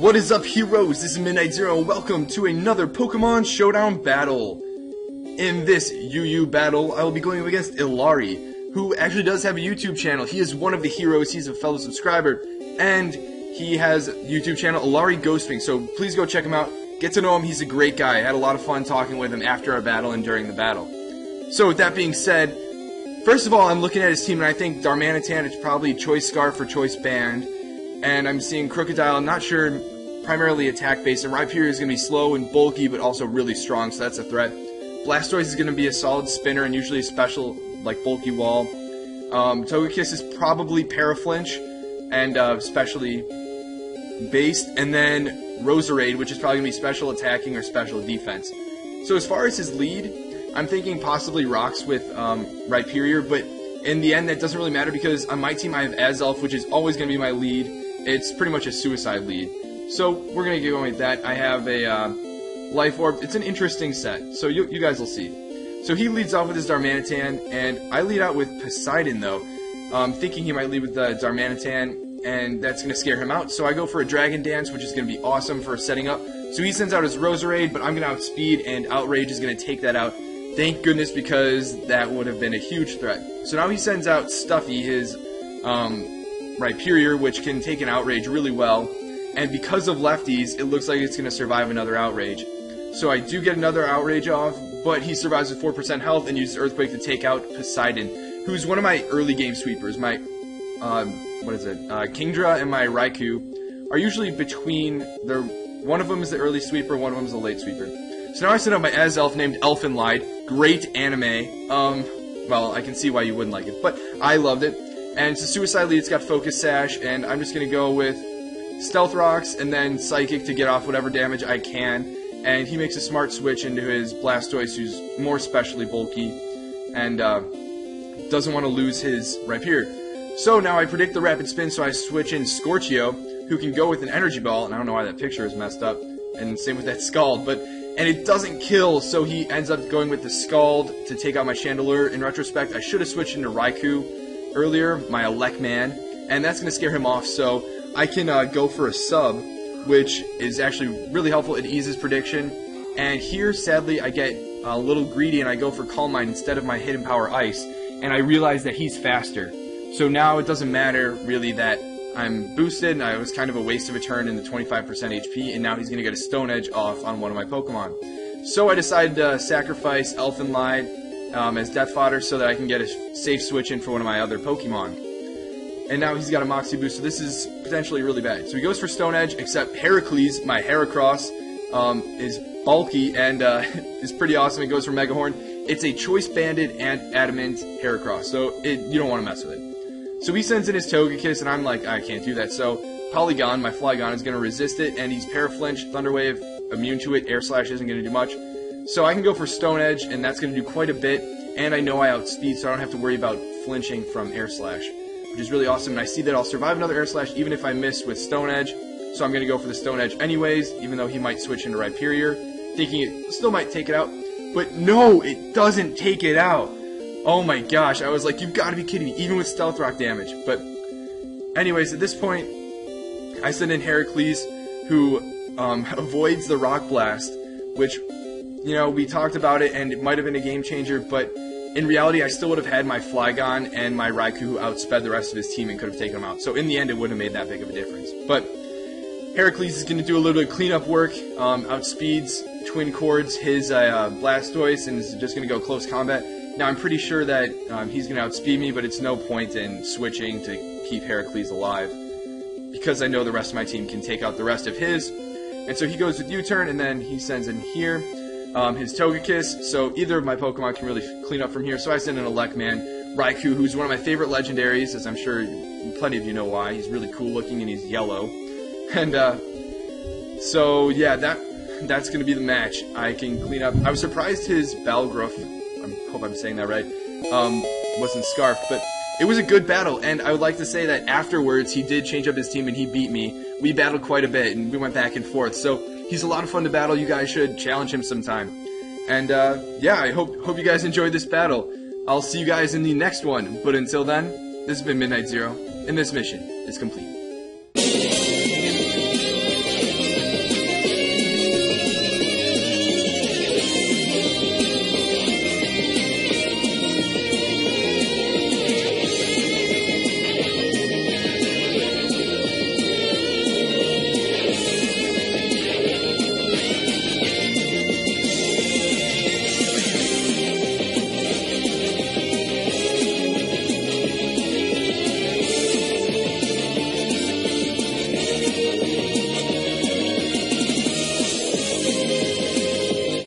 What is up, heroes? This is Midnight Zero, and welcome to another Pokemon Showdown battle. In this UU battle, I will be going up against Ilari, who actually does have a YouTube channel. He is one of the heroes, he's a fellow subscriber, and he has a YouTube channel, Ilari Ghostwing, so please go check him out. Get to know him, he's a great guy. I had a lot of fun talking with him after our battle and during the battle. So with that being said, first of all, I'm looking at his team, and I think Darmanitan is probably Choice Scarf or Choice Band. And I'm seeing Crocodile, I'm not sure, primarily attack-based, and Raikou is going to be slow and bulky, but also really strong, so that's a threat. Blastoise is going to be a solid spinner and usually a special, like, bulky wall. Togekiss is probably Paraflinch, and specially based, and then Roserade, which is probably going to be special attacking or special defense. So as far as his lead, I'm thinking possibly Rocks with Rhyperior, but in the end that doesn't really matter because on my team I have Azelf, which is always going to be my lead. It's pretty much a suicide lead. So we're going to get going with that. I have a Life Orb. It's an interesting set, so you guys will see. So he leads off with his Darmanitan, and I lead out with Poseidon, though. Thinking he might lead with the Darmanitan, and that's going to scare him out. So I go for a Dragon Dance, which is going to be awesome for setting up. So he sends out his Roserade, but I'm going to outspeed, and Outrage is going to take that out. Thank goodness, because that would have been a huge threat. So now he sends out Stuffy, his Rhyperior, which can take an Outrage really well. And because of lefties, it looks like it's going to survive another Outrage. So I do get another Outrage off, but he survives with 4% health and uses Earthquake to take out Poseidon, who's one of my early game sweepers. My, Kingdra and my Raikou are usually between, one of them is the early sweeper, one of them is the late sweeper. So now I set up my Azelf named Elfenlied. Great anime. Well, I can see why you wouldn't like it, but I loved it. And it's a suicide lead, it's got Focus Sash, and I'm just going to go with Stealth Rocks and then Psychic to get off whatever damage I can. And he makes a smart switch into his Blastoise, who's more specially bulky, and doesn't want to lose his Rhyperior. So now I predict the Rapid Spin, so I switch in Scorchio, who can go with an Energy Ball, and I don't know why that picture is messed up, and same with that Scald, and it doesn't kill, so he ends up going with the Scald to take out my Chandelure. In retrospect, I should have switched into Raikou earlier, my Elecman, and that's going to scare him off, so I can go for a Sub, which is actually really helpful. It eases prediction, and here, sadly, I get a little greedy, and I go for Calm Mind instead of my Hidden Power Ice, and I realize that he's faster. So now it doesn't matter, really, that I'm boosted, and I was kind of a waste of a turn in the 25% HP, and now he's going to get a Stone Edge off on one of my Pokemon. So I decided to sacrifice Elfenlied as Death Fodder so that I can get a safe switch in for one of my other Pokemon. And now he's got a Moxie boost, so this is potentially really bad. So he goes for Stone Edge, except Heracles, my Heracross, is bulky and is pretty awesome. It goes for Mega Horn. It's a Choice Banded and Adamant Heracross, so you don't want to mess with it. So he sends in his Togekiss, and I'm like, I can't do that. So Polygon, my Flygon, is going to resist it, and he's Paraflinch, Thunder Wave, immune to it. Air Slash isn't going to do much. So I can go for Stone Edge, and that's going to do quite a bit. And I know I outspeed, so I don't have to worry about flinching from Air Slash, which is really awesome. And I see that I'll survive another Air Slash even if I miss with Stone Edge. So I'm going to go for the Stone Edge anyways, even though he might switch into Rhyperior, thinking it still might take it out. But no, it doesn't take it out. Oh my gosh, I was like, you've got to be kidding me, even with Stealth Rock damage. But anyways, at this point, I send in Heracles, who avoids the Rock Blast, which, you know, we talked about it, and it might have been a game changer, but in reality, I still would have had my Flygon and my Raikou, who outsped the rest of his team and could have taken him out. So in the end, it wouldn't have made that big of a difference. But Heracles is going to do a little bit of cleanup work, outspeeds Twin Chords his Blastoise, and is just going to go close combat. Now, I'm pretty sure that he's going to outspeed me, but it's no point in switching to keep Heracles alive, because I know the rest of my team can take out the rest of his. And so he goes with U-turn, and then he sends in here his Togekiss, so either of my Pokemon can really clean up from here. So I send in a Elecman, Raikou, who's one of my favorite legendaries, as I'm sure plenty of you know why. He's really cool looking, and he's yellow. And so yeah, that's going to be the match. I can clean up. I was surprised his Balgruff, I hope I'm saying that right, wasn't Scarfed, but it was a good battle, and I would like to say that afterwards he did change up his team and he beat me. We battled quite a bit, and we went back and forth, so he's a lot of fun to battle. You guys should challenge him sometime. And yeah, I hope you guys enjoyed this battle. I'll see you guys in the next one, but until then, this has been Midnight Zero, and this mission is complete.